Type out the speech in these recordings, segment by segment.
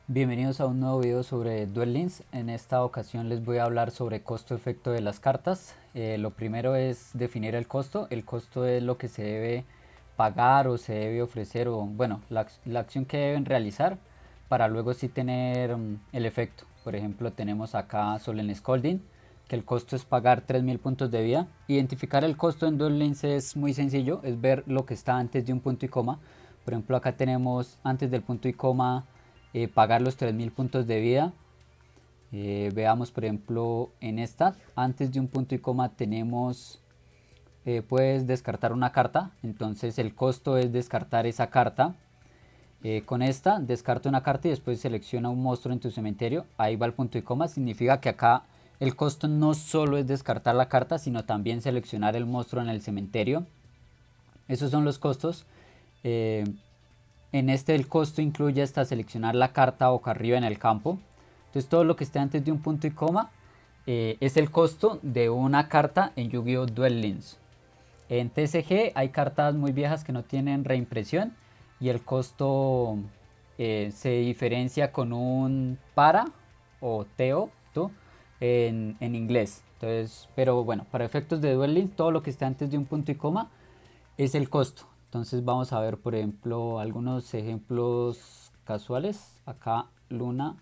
Bienvenidos a un nuevo video sobre Duel Links. En esta ocasión les voy a hablar sobre costo-efecto de las cartas. Lo primero es definir el costo. El costo es lo que se debe pagar o se debe ofrecer o bueno, la acción que deben realizar para luego sí tener el efecto. Por ejemplo, tenemos acá Solen Scolding, que el costo es pagar 3000 puntos de vida. Identificar el costo en Duel Links es muy sencillo, es ver lo que está antes de un punto y coma. Por ejemplo, acá tenemos antes del punto y coma pagar los 3000 puntos de vida. Veamos por ejemplo en esta, antes de un punto y coma tenemos, puedes descartar una carta, entonces el costo es descartar esa carta. Con esta descarta una carta y después selecciona un monstruo en tu cementerio, ahí va el punto y coma, significa que acá el costo no solo es descartar la carta, sino también seleccionar el monstruo en el cementerio. Esos son los costos. En este el costo incluye hasta seleccionar la carta boca arriba en el campo. Entonces todo lo que esté antes de un punto y coma es el costo de una carta en Yu-Gi-Oh! Duel Links. En TCG hay cartas muy viejas que no tienen reimpresión y el costo se diferencia con un para o teo en inglés. Entonces, pero bueno, para efectos de Duel Links todo lo que esté antes de un punto y coma es el costo. Entonces vamos a ver por ejemplo algunos ejemplos casuales. Acá Luna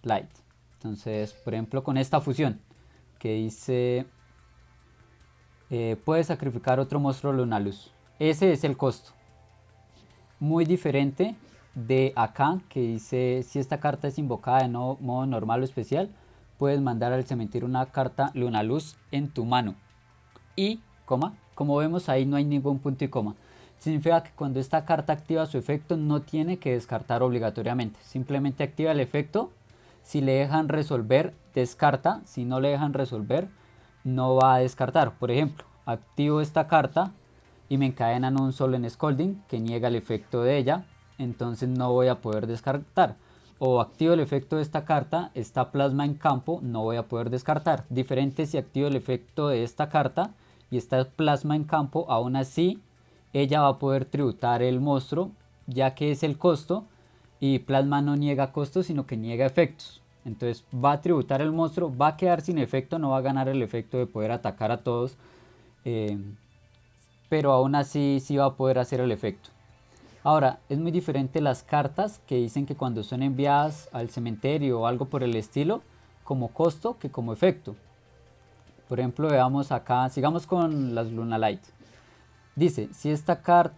Light. Entonces por ejemplo con esta fusión que dice puedes sacrificar otro monstruo Luna Luz. Ese es el costo. Muy diferente de acá que dice si esta carta es invocada en modo normal o especial, puedes mandar al cementerio una carta Luna Luz en tu mano. Y, como vemos ahí no hay ningún punto y coma. Significa que cuando esta carta activa su efecto no tiene que descartar obligatoriamente. Simplemente activa el efecto. Si le dejan resolver, descarta. Si no le dejan resolver, no va a descartar. Por ejemplo, activo esta carta y me encadenan un Solen Scolding que niega el efecto de ella. Entonces no voy a poder descartar. O activo el efecto de esta carta, está plasma en campo, no voy a poder descartar. Diferente si activo el efecto de esta carta y está plasma en campo, aún así ella va a poder tributar el monstruo, ya que es el costo, y plasma no niega costos, sino que niega efectos. Entonces va a tributar el monstruo, va a quedar sin efecto, no va a ganar el efecto de poder atacar a todos, eh, pero aún así sí va a poder hacer el efecto. Ahora, es muy diferente las cartas que dicen que cuando son enviadas al cementerio o algo por el estilo, como costo que como efecto. Por ejemplo, veamos acá, sigamos con las Luna Light. Dice, si esta carta,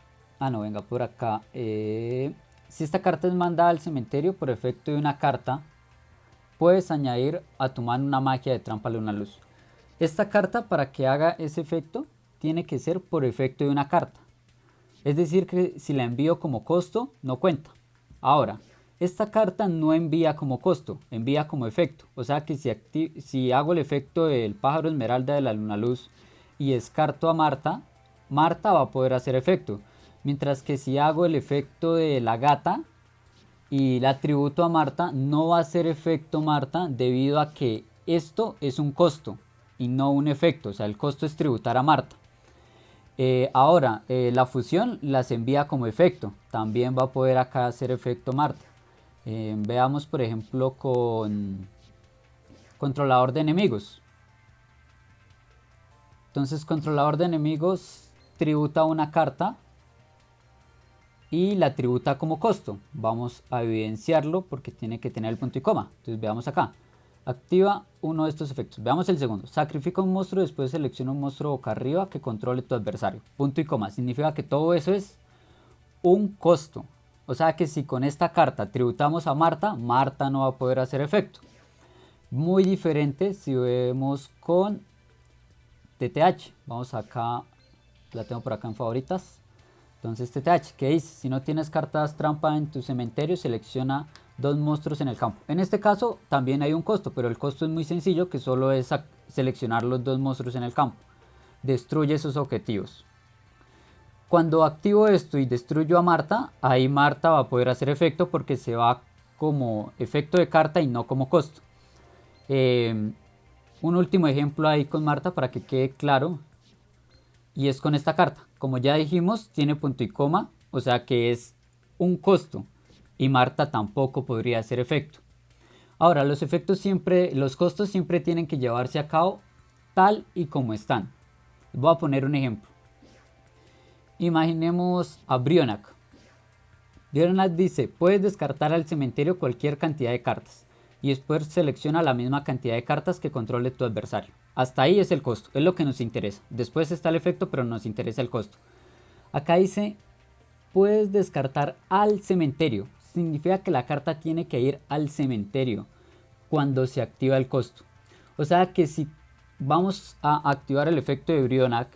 no, venga por acá. Si esta carta es mandada al cementerio por efecto de una carta, puedes añadir a tu mano una magia de trampa Luna Luz. Esta carta, para que haga ese efecto, tiene que ser por efecto de una carta. Es decir, que si la envío como costo, no cuenta. Ahora, esta carta no envía como costo, envía como efecto. O sea que si hago el efecto del pájaro esmeralda de la Luna Luz y descarto a Marta, Marta va a poder hacer efecto. Mientras que si hago el efecto de la gata y la tributo a Marta, no va a hacer efecto Marta debido a que esto es un costo y no un efecto. O sea, el costo es tributar a Marta. Ahora, la fusión las envía como efecto. También va a poder acá hacer efecto Marta. Veamos por ejemplo con controlador de enemigos. Entonces controlador de enemigos tributa una carta y la tributa como costo. Vamos a evidenciarlo porque tiene que tener el punto y coma. Entonces veamos acá. Activa uno de estos efectos. Veamos el segundo. Sacrifica un monstruo y después selecciona un monstruo boca arriba que controle tu adversario. Punto y coma. Significa que todo eso es un costo. O sea que si con esta carta tributamos a Marta, Marta no va a poder hacer efecto. Muy diferente si vemos con TTH. Vamos acá, la tengo por acá en favoritas. Entonces TTH, ¿qué dice? Si no tienes cartas trampa en tu cementerio, selecciona dos monstruos en el campo. En este caso también hay un costo, pero el costo es muy sencillo, que solo es seleccionar los dos monstruos en el campo. Destruye esos objetivos. Cuando activo esto y destruyo a Marta, ahí Marta va a poder hacer efecto porque se va como efecto de carta y no como costo. Un último ejemplo ahí con Marta para que quede claro, y es con esta carta. Como ya dijimos, tiene punto y coma, o sea que es un costo. y Marta tampoco podría hacer efecto. Ahora, los costos siempre tienen que llevarse a cabo tal y como están. Voy a poner un ejemplo. Imaginemos a Brionac. Brionac dice, puedes descartar al cementerio cualquier cantidad de cartas y después selecciona la misma cantidad de cartas que controle tu adversario. Hasta ahí es el costo, es lo que nos interesa. Después está el efecto, pero nos interesa el costo. Acá dice, puedes descartar al cementerio. Significa que la carta tiene que ir al cementerio cuando se activa el costo. O sea que si vamos a activar el efecto de Brionac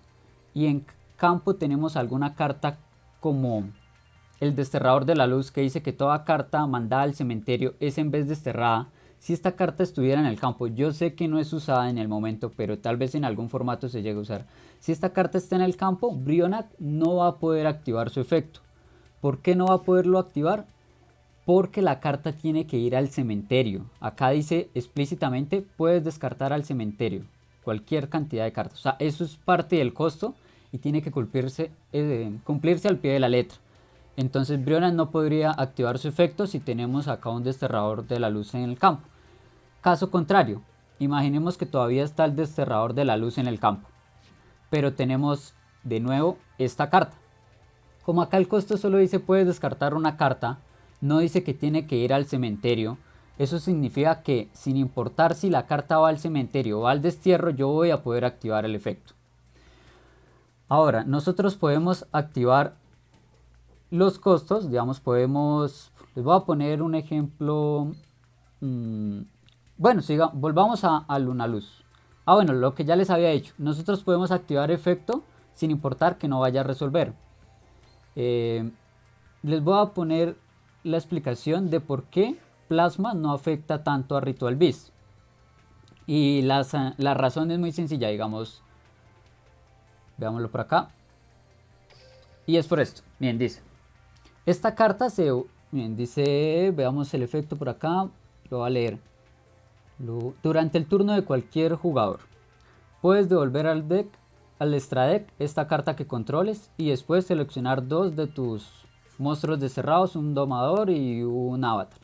y en campo tenemos alguna carta como el desterrador de la luz que dice que toda carta mandada al cementerio es en vez desterrada. Si esta carta estuviera en el campo, yo sé que no es usada en el momento, pero tal vez en algún formato se llegue a usar. Si esta carta está en el campo, Brionac no va a poder activar su efecto. ¿Por qué no va a poderlo activar? Porque la carta tiene que ir al cementerio. Acá dice explícitamente, puedes descartar al cementerio cualquier cantidad de cartas. O sea, eso es parte del costo y tiene que cumplirse al pie de la letra. Entonces Brionac no podría activar su efecto si tenemos acá un desterrador de la luz en el campo. Caso contrario, imaginemos que todavía está el desterrador de la luz en el campo, pero tenemos de nuevo esta carta. Como acá el costo solo dice puedes descartar una carta, no dice que tiene que ir al cementerio. Eso significa que sin importar si la carta va al cementerio o al destierro, yo voy a poder activar el efecto. Ahora, nosotros podemos activar los costos, digamos, les voy a poner un ejemplo. Bueno, volvamos a Lunaluz. Bueno, lo que ya les había dicho, nosotros podemos activar efecto sin importar que no vaya a resolver. Les voy a poner la explicación de por qué Plasma no afecta tanto a Ritual Beast. Y la razón es muy sencilla, digamos. Veámoslo por acá. Y es por esto. Bien, dice. Esta carta dice, veamos el efecto por acá. Lo voy a leer. Durante el turno de cualquier jugador, puedes devolver al extra deck esta carta que controles y después seleccionar dos de tus monstruos desterrados, un domador y un avatar.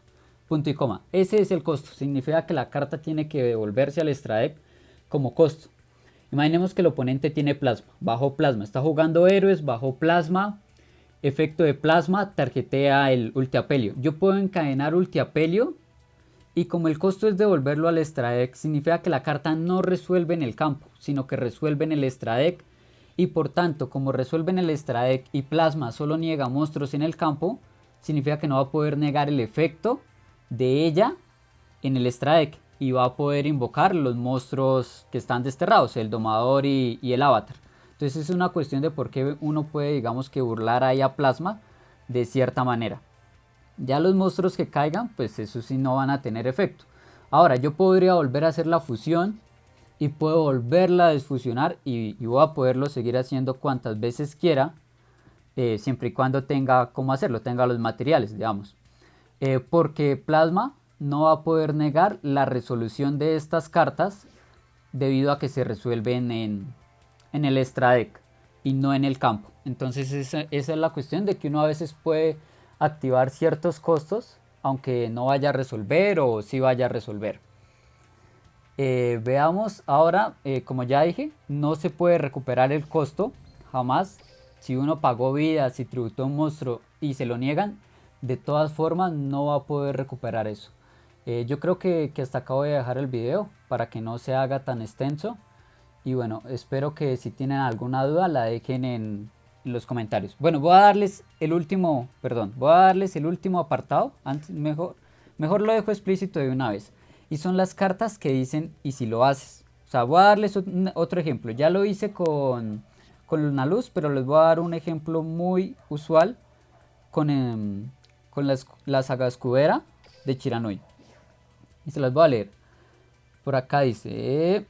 Punto y coma. Ese es el costo. Significa que la carta tiene que devolverse al extra deck como costo. Imaginemos que el oponente tiene plasma, bajo plasma, está jugando héroes, bajo plasma, efecto de plasma, tarjetea el ultiapelio. Yo puedo encadenar ultiapelio y como el costo es devolverlo al extra deck, significa que la carta no resuelve en el campo, sino que resuelve en el extra deck. Y por tanto, como resuelve en el extra deck y plasma solo niega monstruos en el campo, significa que no va a poder negar el efecto de ella en el extra deck. Y va a poder invocar los monstruos que están desterrados, el domador y el avatar. Entonces es una cuestión de por qué uno puede, digamos, que burlar ahí a plasma de cierta manera. Ya los monstruos que caigan, pues eso sí no van a tener efecto. Ahora yo podría volver a hacer la fusión y puedo volverla a desfusionar y voy a poderlo seguir haciendo cuantas veces quiera, siempre y cuando tenga cómo hacerlo, tenga los materiales, digamos. Porque plasma no va a poder negar la resolución de estas cartas debido a que se resuelven en el extra deck y no en el campo. Entonces esa es la cuestión de que uno a veces puede activar ciertos costos aunque no vaya a resolver o sí vaya a resolver. Veamos ahora, como ya dije, no se puede recuperar el costo jamás. Si uno pagó vida, si tributó un monstruo y se lo niegan, de todas formas no va a poder recuperar eso. Yo creo que hasta acá voy a dejar el video para que no se haga tan extenso. Y bueno, espero que si tienen alguna duda la dejen en los comentarios. Bueno, voy a darles el último apartado. Mejor lo dejo explícito de una vez. Y son las cartas que dicen y si lo haces. O sea, voy a darles otro ejemplo. Ya lo hice con Lunaluz, pero les voy a dar un ejemplo muy usual con la saga escudera de Chiranui. Y se las voy a leer. Por acá dice: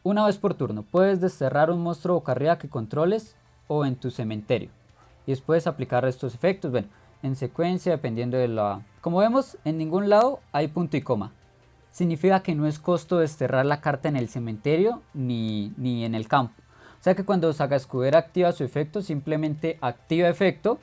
una vez por turno, puedes desterrar un monstruo boca arriba que controles o en tu cementerio. Y después aplicar estos efectos, bueno, en secuencia, dependiendo de la... Como vemos, en ningún lado hay punto y coma. Significa que no es costo desterrar la carta en el cementerio ni en el campo. O sea que cuando Saga Escudera activa su efecto, simplemente activa efecto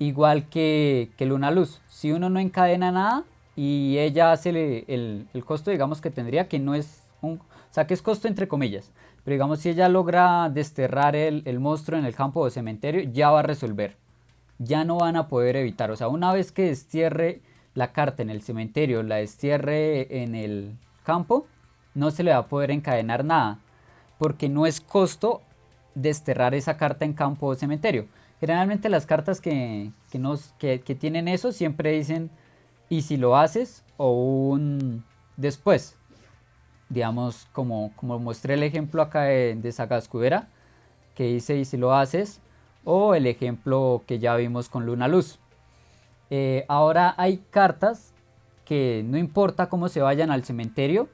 igual que Luna Luz. Si uno no encadena nada y ella hace el costo, digamos que tendría, que no es un, o sea, que es costo entre comillas, pero digamos si ella logra desterrar el monstruo en el campo de cementerio, ya va a resolver. Ya no van a poder evitar, o sea, una vez que destierre la carta en el cementerio, la destierre en el campo, no se le va a poder encadenar nada, porque no es costo desterrar esa carta en campo o cementerio. Generalmente las cartas que tienen eso siempre dicen y si lo haces o un después. Digamos, como mostré el ejemplo acá de Saga Escudera, que dice y si lo haces, o el ejemplo que ya vimos con Luna Luz. Ahora hay cartas que no importa cómo se vayan al cementerio,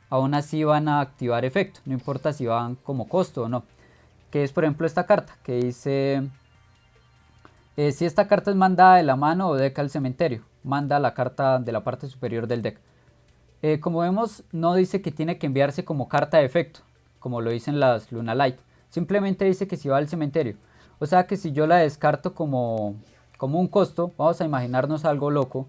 aún así van a activar efecto, no importa si van como costo o no. Que es por ejemplo esta carta que dice, si esta carta es mandada de la mano o deck al cementerio, manda la carta de la parte superior del deck. Como vemos, no dice que tiene que enviarse como carta de efecto, como lo dicen las Luna Light. Simplemente dice que si va al cementerio. O sea que si yo la descarto como un costo, vamos a imaginarnos algo loco,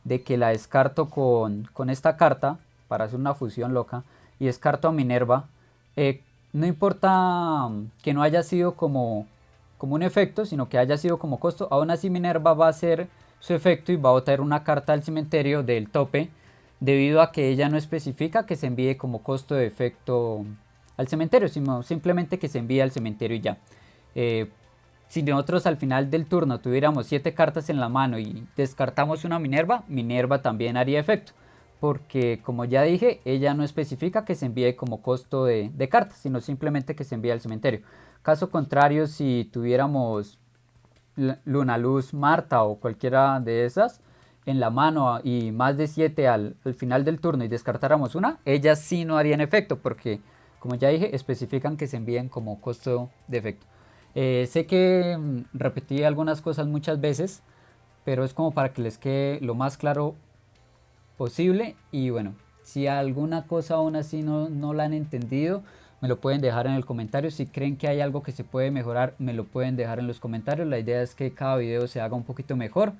de que la descarto con esta carta, para hacer una fusión loca, y descarto a Minerva, no importa que no haya sido como un efecto, sino que haya sido como costo, aún así Minerva va a hacer su efecto y va a botar una carta al cementerio del tope, debido a que ella no especifica que se envíe como costo de efecto al cementerio, sino simplemente que se envíe al cementerio y ya. Eh, si nosotros al final del turno tuviéramos 7 cartas en la mano y descartamos una Minerva, Minerva también haría efecto, porque como ya dije, ella no especifica que se envíe como costo de cartas, sino simplemente que se envíe al cementerio. Caso contrario, si tuviéramos Luna Luz, Marta o cualquiera de esas en la mano y más de 7 al final del turno y descartáramos una, ellas sí no harían efecto porque, como ya dije, especifican que se envíen como costo de efecto. Sé que repetí algunas cosas muchas veces, pero es como para que les quede lo más claro posible. Y bueno, si alguna cosa aún así no la han entendido, me lo pueden dejar en el comentario. Si creen que hay algo que se puede mejorar, me lo pueden dejar en los comentarios. La idea es que cada video se haga un poquito mejor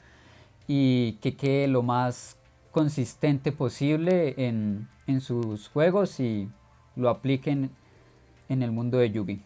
y que quede lo más consistente posible en sus juegos y lo apliquen en el mundo de Yugi.